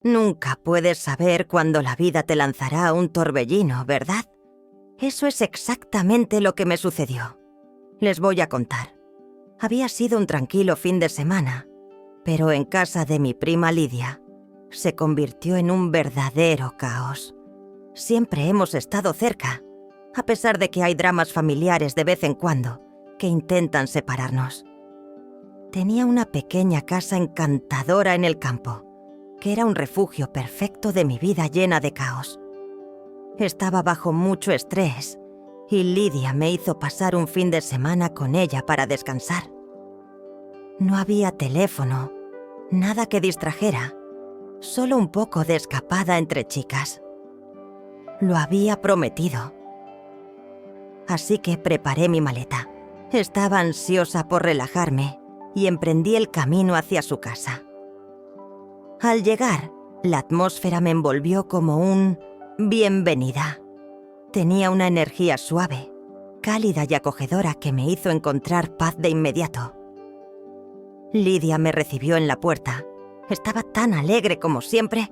Nunca puedes saber cuándo la vida te lanzará un torbellino, ¿verdad? Eso es exactamente lo que me sucedió. Les voy a contar. Había sido un tranquilo fin de semana, pero en casa de mi prima Lidia se convirtió en un verdadero caos. Siempre hemos estado cerca, a pesar de que hay dramas familiares de vez en cuando que intentan separarnos. Tenía una pequeña casa encantadora en el campo, que era un refugio perfecto de mi vida llena de caos. Estaba bajo mucho estrés y Lidia me hizo pasar un fin de semana con ella para descansar. No había teléfono, nada que distrajera, solo un poco de escapada entre chicas. Lo había prometido. Así que preparé mi maleta. Estaba ansiosa por relajarme y emprendí el camino hacia su casa. Al llegar, la atmósfera me envolvió como un bienvenida. Tenía una energía suave, cálida y acogedora que me hizo encontrar paz de inmediato. Lidia me recibió en la puerta. Estaba tan alegre como siempre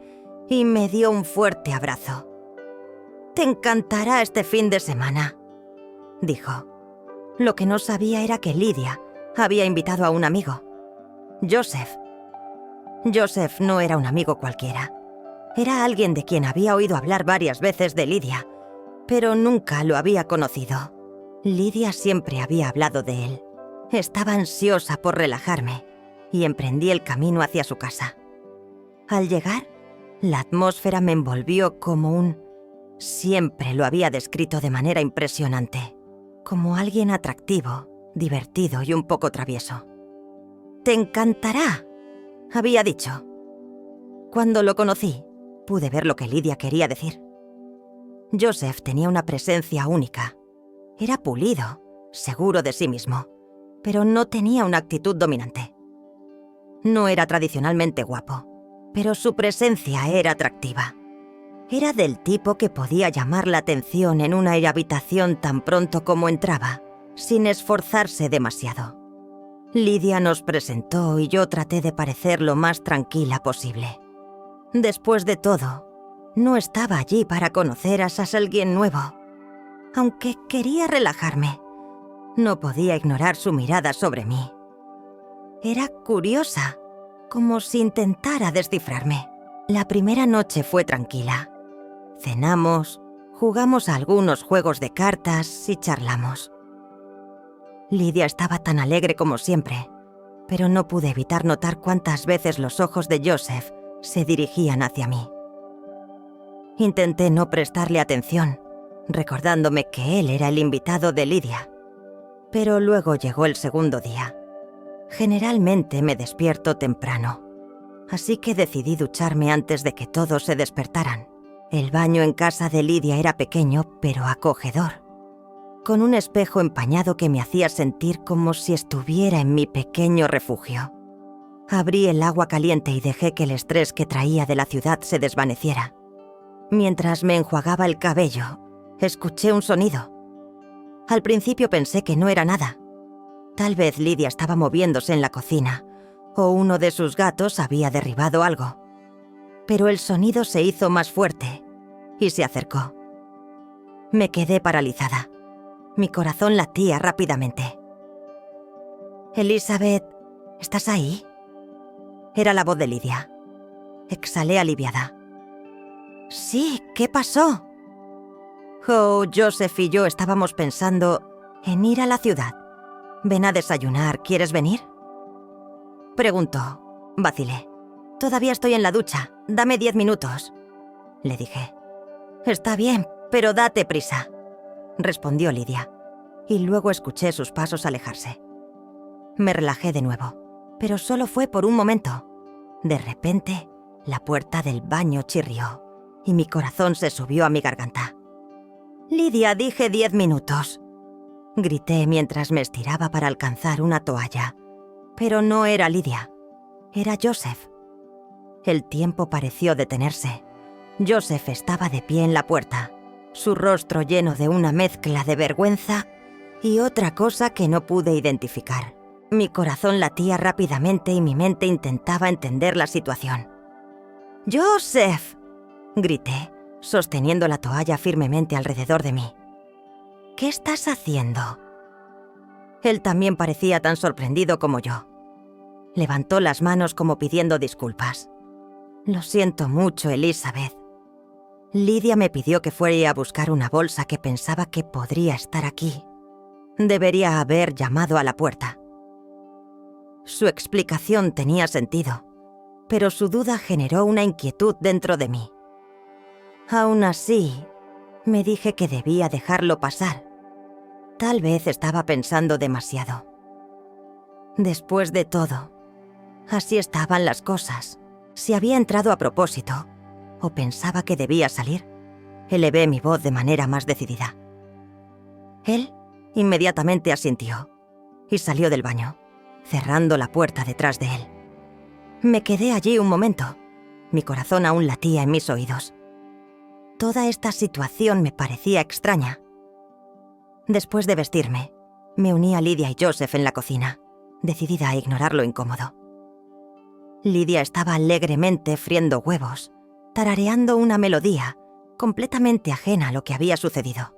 y me dio un fuerte abrazo. «Te encantará este fin de semana», dijo. Lo que no sabía era que Lidia había invitado a un amigo, Joseph. Joseph no era un amigo cualquiera. Era alguien de quien había oído hablar varias veces de Lidia, pero nunca lo había conocido. Lidia siempre había hablado de él. Estaba ansiosa por relajarme y emprendí el camino hacia su casa. Al llegar, la atmósfera me envolvió como un... Siempre lo había descrito de manera impresionante, como alguien atractivo, divertido y un poco travieso. «Te encantará», había dicho. Cuando lo conocí, pude ver lo que Lidia quería decir. Joseph tenía una presencia única. Era pulido, seguro de sí mismo, pero no tenía una actitud dominante. No era tradicionalmente guapo, pero su presencia era atractiva. Era del tipo que podía llamar la atención en una habitación tan pronto como entraba, sin esforzarse demasiado. Lidia nos presentó y yo traté de parecer lo más tranquila posible. Después de todo, no estaba allí para conocer a alguien nuevo. Aunque quería relajarme, no podía ignorar su mirada sobre mí. Era curiosa, como si intentara descifrarme. La primera noche fue tranquila. Cenamos, jugamos a algunos juegos de cartas y charlamos. Lidia estaba tan alegre como siempre, pero no pude evitar notar cuántas veces los ojos de Joseph se dirigían hacia mí. Intenté no prestarle atención, recordándome que él era el invitado de Lidia. Pero luego llegó el segundo día. Generalmente me despierto temprano, así que decidí ducharme antes de que todos se despertaran. El baño en casa de Lidia era pequeño, pero acogedor, con un espejo empañado que me hacía sentir como si estuviera en mi pequeño refugio. Abrí el agua caliente y dejé que el estrés que traía de la ciudad se desvaneciera. Mientras me enjuagaba el cabello, escuché un sonido. Al principio pensé que no era nada. Tal vez Lidia estaba moviéndose en la cocina, o uno de sus gatos había derribado algo. Pero el sonido se hizo más fuerte y se acercó. Me quedé paralizada. Mi corazón latía rápidamente. «Elizabeth, ¿estás ahí?», era la voz de Lidia. Exhalé aliviada. «Sí, ¿qué pasó?». «Oh, Joseph y yo estábamos pensando en ir a la ciudad. Ven a desayunar, ¿quieres venir?». Preguntó. Vacilé. «Todavía estoy en la ducha, dame 10 minutos», le dije. «Está bien, pero date prisa», respondió Lidia, y luego escuché sus pasos alejarse. Me relajé de nuevo, pero solo fue por un momento. De repente, la puerta del baño chirrió y mi corazón se subió a mi garganta. «Lidia, dije 10 minutos», grité mientras me estiraba para alcanzar una toalla. Pero no era Lidia, era Joseph. El tiempo pareció detenerse. Joseph estaba de pie en la puerta, su rostro lleno de una mezcla de vergüenza y otra cosa que no pude identificar. Mi corazón latía rápidamente y mi mente intentaba entender la situación. ¡Joseph!, grité, sosteniendo la toalla firmemente alrededor de mí. ¿Qué estás haciendo? Él también parecía tan sorprendido como yo. Levantó las manos como pidiendo disculpas. Lo siento mucho, Elizabeth. Lydia me pidió que fuera a buscar una bolsa que pensaba que podría estar aquí. Debería haber llamado a la puerta. Su explicación tenía sentido, pero su duda generó una inquietud dentro de mí. Aún así, me dije que debía dejarlo pasar. Tal vez estaba pensando demasiado. Después de todo, así estaban las cosas. Si había entrado a propósito, o pensaba que debía salir, elevé mi voz de manera más decidida. Él inmediatamente asintió y salió del baño, cerrando la puerta detrás de él. Me quedé allí un momento. Mi corazón aún latía en mis oídos. Toda esta situación me parecía extraña. Después de vestirme, me uní a Lydia y Joseph en la cocina, decidida a ignorar lo incómodo. Lydia estaba alegremente friendo huevos, tarareando una melodía completamente ajena a lo que había sucedido.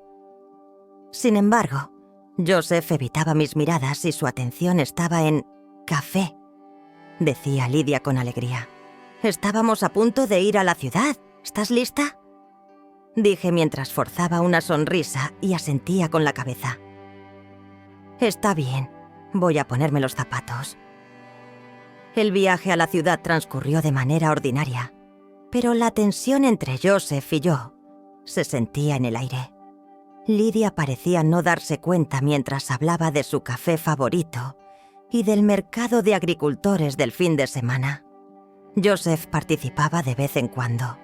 Sin embargo, Joseph evitaba mis miradas y su atención estaba en café, decía Lydia con alegría. Estábamos a punto de ir a la ciudad. ¿Estás lista?, dije mientras forzaba una sonrisa y asentía con la cabeza. Está bien, voy a ponerme los zapatos. El viaje a la ciudad transcurrió de manera ordinaria, pero la tensión entre Joseph y yo se sentía en el aire. Lydia parecía no darse cuenta mientras hablaba de su café favorito y del mercado de agricultores del fin de semana. Joseph participaba de vez en cuando,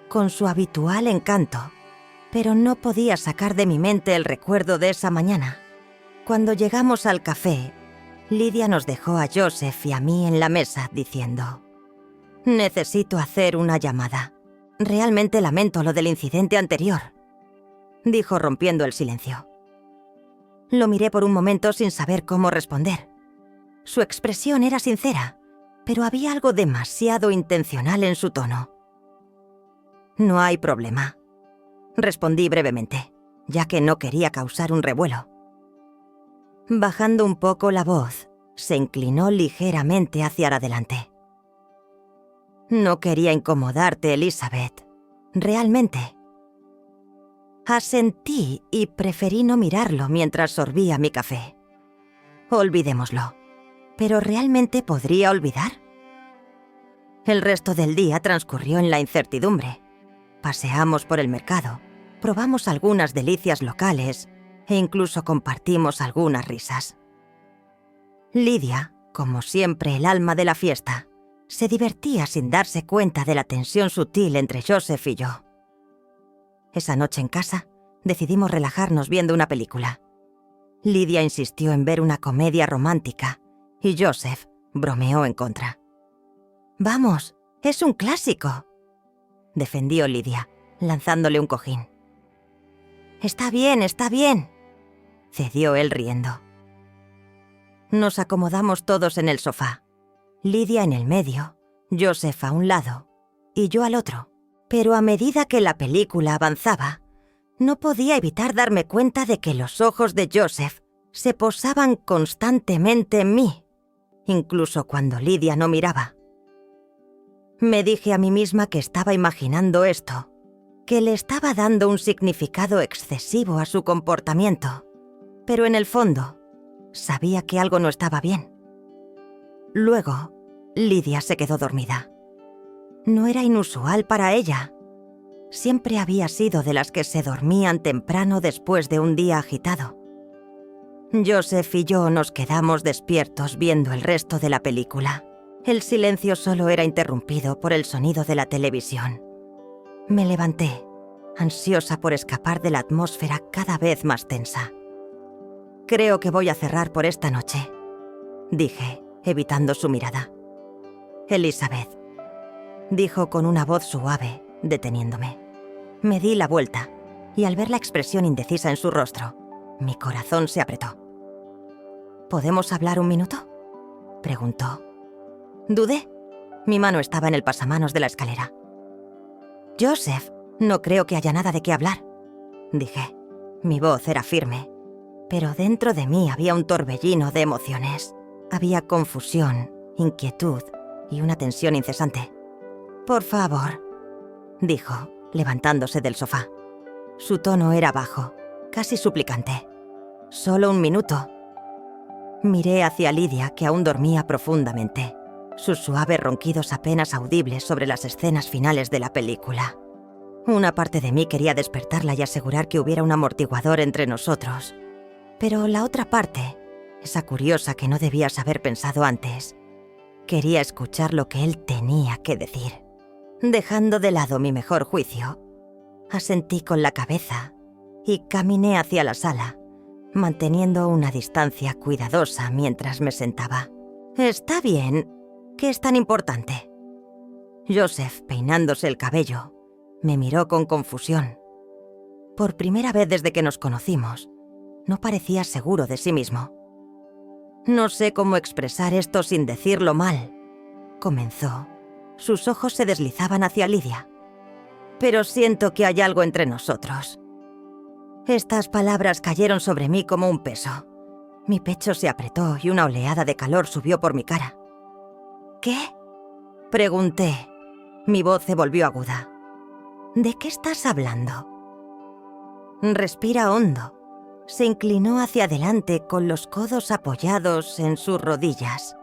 con su habitual encanto, pero no podía sacar de mi mente el recuerdo de esa mañana. Cuando llegamos al café, Lydia nos dejó a Joseph y a mí en la mesa diciendo: «Necesito hacer una llamada. Realmente lamento lo del incidente anterior», dijo rompiendo el silencio. Lo miré por un momento sin saber cómo responder. Su expresión era sincera, pero había algo demasiado intencional en su tono. «No hay problema», respondí brevemente, ya que no quería causar un revuelo. Bajando un poco la voz, se inclinó ligeramente hacia adelante. «No quería incomodarte, Elizabeth. Realmente». Asentí y preferí no mirarlo mientras sorbía mi café. Olvidémoslo. ¿Pero realmente podría olvidar? El resto del día transcurrió en la incertidumbre. Paseamos por el mercado, probamos algunas delicias locales e incluso compartimos algunas risas. Lydia, como siempre el alma de la fiesta, se divertía sin darse cuenta de la tensión sutil entre Joseph y yo. Esa noche en casa, decidimos relajarnos viendo una película. Lydia insistió en ver una comedia romántica y Joseph bromeó en contra. «Vamos, es un clásico», defendió Lydia, lanzándole un cojín. Está bien, cedió él riendo. Nos acomodamos todos en el sofá, Lydia en el medio, Joseph a un lado y yo al otro, pero a medida que la película avanzaba, no podía evitar darme cuenta de que los ojos de Joseph se posaban constantemente en mí, incluso cuando Lydia no miraba. Me dije a mí misma que estaba imaginando esto, que le estaba dando un significado excesivo a su comportamiento, pero en el fondo sabía que algo no estaba bien. Luego, Lydia se quedó dormida. No era inusual para ella. Siempre había sido de las que se dormían temprano después de un día agitado. Joseph y yo nos quedamos despiertos viendo el resto de la película. El silencio solo era interrumpido por el sonido de la televisión. Me levanté, ansiosa por escapar de la atmósfera cada vez más tensa. «Creo que voy a cerrar por esta noche», dije, evitando su mirada. «Elizabeth», dijo con una voz suave, deteniéndome. Me di la vuelta, y al ver la expresión indecisa en su rostro, mi corazón se apretó. «¿Podemos hablar un minuto?», preguntó. Dudé. Mi mano estaba en el pasamanos de la escalera, Joseph, no creo que haya nada de qué hablar, dije. Mi voz era firme, pero dentro de mí había un torbellino de emociones. Había confusión, inquietud y una tensión incesante. Por favor, dijo, levantándose del sofá. Su tono era bajo, casi suplicante. Solo un minuto. Miré hacia Lydia, que aún dormía profundamente, sus suaves ronquidos apenas audibles sobre las escenas finales de la película. Una parte de mí quería despertarla y asegurar que hubiera un amortiguador entre nosotros. Pero la otra parte, esa curiosa que no debías haber pensado antes, quería escuchar lo que él tenía que decir. Dejando de lado mi mejor juicio, asentí con la cabeza y caminé hacia la sala, manteniendo una distancia cuidadosa mientras me sentaba. «Está bien. ¿Qué es tan importante?» Joseph, peinándose el cabello, me miró con confusión. Por primera vez desde que nos conocimos, no parecía seguro de sí mismo. «No sé cómo expresar esto sin decirlo mal», comenzó. Sus ojos se deslizaban hacia Lydia. «Pero siento que hay algo entre nosotros». Estas palabras cayeron sobre mí como un peso. Mi pecho se apretó y una oleada de calor subió por mi cara. «¿Qué?», pregunté. Mi voz se volvió aguda. «¿De qué estás hablando?» Respira hondo. Se inclinó hacia adelante con los codos apoyados en sus rodillas,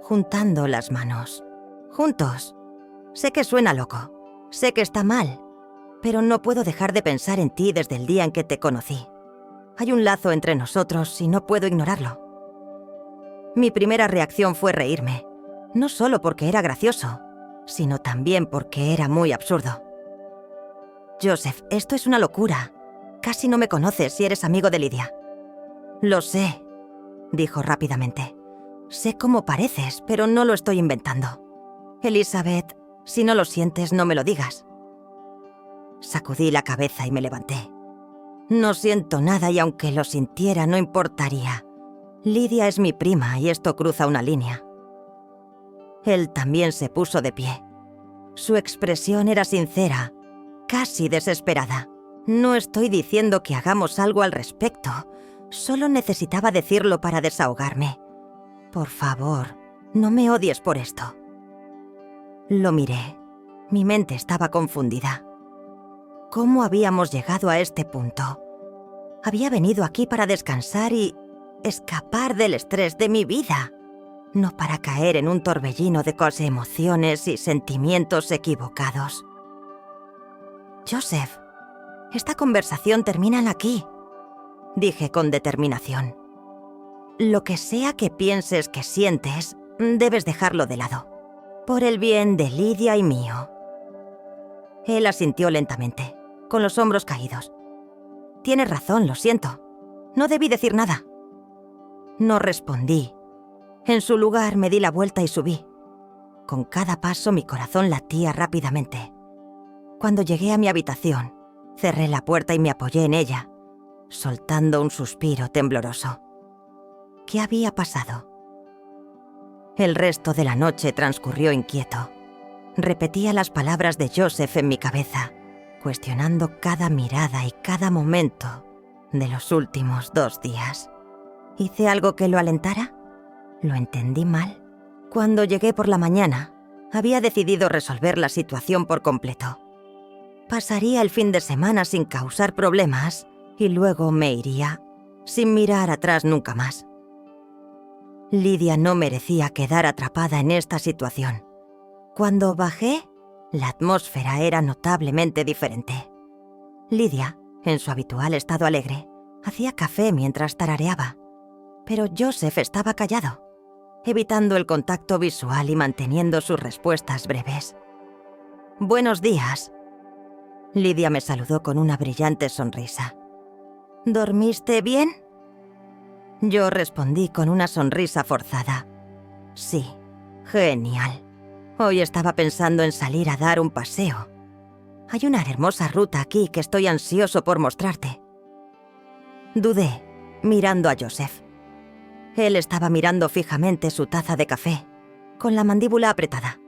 juntando las manos. «Juntos. Sé que suena loco. Sé que está mal. Pero no puedo dejar de pensar en ti desde el día en que te conocí. Hay un lazo entre nosotros y no puedo ignorarlo». Mi primera reacción fue reírme, no solo porque era gracioso, sino también porque era muy absurdo. «Joseph, esto es una locura. Casi no me conoces si eres amigo de Lydia». «Lo sé», dijo rápidamente. «Sé cómo pareces, pero no lo estoy inventando. Elizabeth, si no lo sientes, no me lo digas». Sacudí la cabeza y me levanté. «No siento nada y aunque lo sintiera no importaría. Lydia es mi prima y esto cruza una línea». Él también se puso de pie. Su expresión era sincera, casi desesperada. «No estoy diciendo que hagamos algo al respecto. Solo necesitaba decirlo para desahogarme. Por favor, no me odies por esto». Lo miré. Mi mente estaba confundida. ¿Cómo habíamos llegado a este punto? Había venido aquí para descansar y escapar del estrés de mi vida, no para caer en un torbellino de emociones y sentimientos equivocados. «Joseph, esta conversación termina aquí», dije con determinación. «Lo que sea que pienses que sientes, debes dejarlo de lado, por el bien de Lydia y mío». Él asintió lentamente, con los hombros caídos. «Tienes razón, lo siento. No debí decir nada». No respondí. En su lugar me di la vuelta y subí. Con cada paso mi corazón latía rápidamente. Cuando llegué a mi habitación, cerré la puerta y me apoyé en ella, soltando un suspiro tembloroso. ¿Qué había pasado? El resto de la noche transcurrió inquieto. Repetía las palabras de Joseph en mi cabeza, cuestionando cada mirada y cada momento de los últimos 2 días. ¿Hice algo que lo alentara? ¿Lo entendí mal? Cuando llegué por la mañana, había decidido resolver la situación por completo. Pasaría el fin de semana sin causar problemas y luego me iría, sin mirar atrás nunca más. Lydia no merecía quedar atrapada en esta situación. Cuando bajé, la atmósfera era notablemente diferente. Lydia, en su habitual estado alegre, hacía café mientras tarareaba, pero Joseph estaba callado, evitando el contacto visual y manteniendo sus respuestas breves. «Buenos días». Lydia me saludó con una brillante sonrisa. «¿Dormiste bien?» Yo respondí con una sonrisa forzada. «Sí, genial. Hoy estaba pensando en salir a dar un paseo. Hay una hermosa ruta aquí que estoy ansioso por mostrarte». Dudé, mirando a Joseph. Él estaba mirando fijamente su taza de café, con la mandíbula apretada.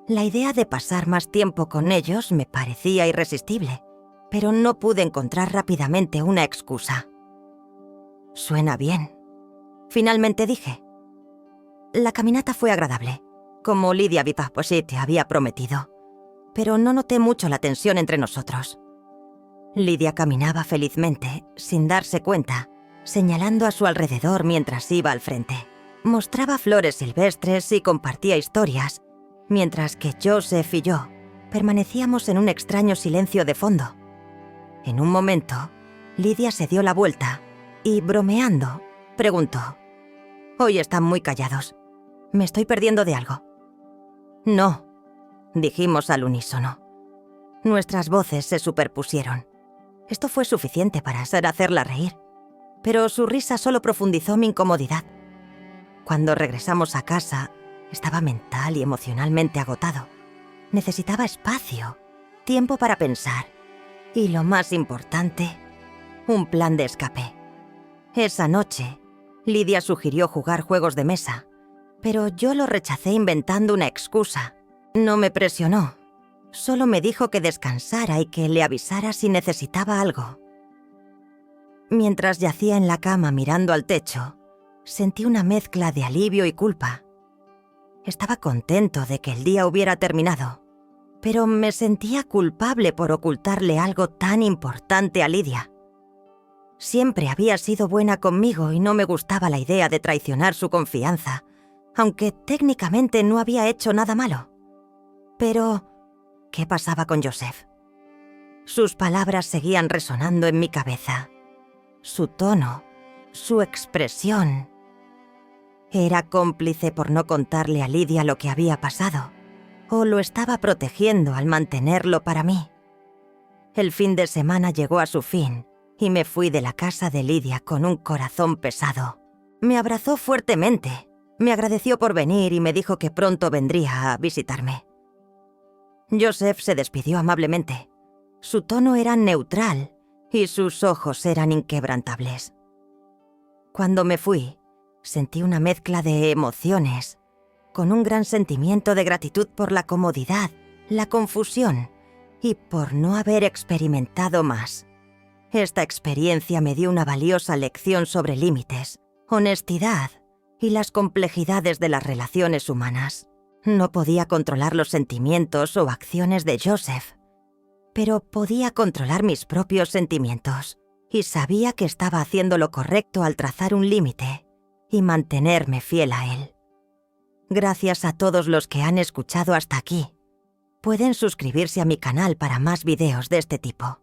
La idea de pasar más tiempo con ellos me parecía irresistible, pero no pude encontrar rápidamente una excusa. «Suena bien», finalmente dije. La caminata fue agradable, como Lydia Vitaposite había prometido, pero no noté mucho la tensión entre nosotros. Lydia caminaba felizmente, sin darse cuenta, señalando a su alrededor mientras iba al frente. Mostraba flores silvestres y compartía historias, mientras que Joseph y yo permanecíamos en un extraño silencio de fondo. En un momento, Lydia se dio la vuelta y, bromeando, preguntó: «Hoy están muy callados. ¿Me estoy perdiendo de algo?» «No», dijimos al unísono. Nuestras voces se superpusieron. Esto fue suficiente para hacerla reír, pero su risa solo profundizó mi incomodidad. Cuando regresamos a casa, estaba mental y emocionalmente agotado. Necesitaba espacio, tiempo para pensar y, lo más importante, un plan de escape. Esa noche, Lydia sugirió jugar juegos de mesa, pero yo lo rechacé inventando una excusa. No me presionó, solo me dijo que descansara y que le avisara si necesitaba algo. Mientras yacía en la cama mirando al techo, sentí una mezcla de alivio y culpa. Estaba contento de que el día hubiera terminado, pero me sentía culpable por ocultarle algo tan importante a Lydia. Siempre había sido buena conmigo y no me gustaba la idea de traicionar su confianza, aunque técnicamente no había hecho nada malo. Pero, ¿qué pasaba con Joseph? Sus palabras seguían resonando en mi cabeza. Su tono, su expresión. ¿Era cómplice por no contarle a Lydia lo que había pasado? ¿O lo estaba protegiendo al mantenerlo para mí? El fin de semana llegó a su fin y me fui de la casa de Lydia con un corazón pesado. Me abrazó fuertemente, me agradeció por venir y me dijo que pronto vendría a visitarme. Joseph se despidió amablemente. Su tono era neutral y sus ojos eran inquebrantables. Cuando me fui, sentí una mezcla de emociones, con un gran sentimiento de gratitud por la comodidad, la confusión y por no haber experimentado más. Esta experiencia me dio una valiosa lección sobre límites, honestidad y las complejidades de las relaciones humanas. No podía controlar los sentimientos o acciones de Joseph, pero podía controlar mis propios sentimientos y sabía que estaba haciendo lo correcto al trazar un límite y mantenerme fiel a él. Gracias a todos los que han escuchado hasta aquí. Pueden suscribirse a mi canal para más videos de este tipo.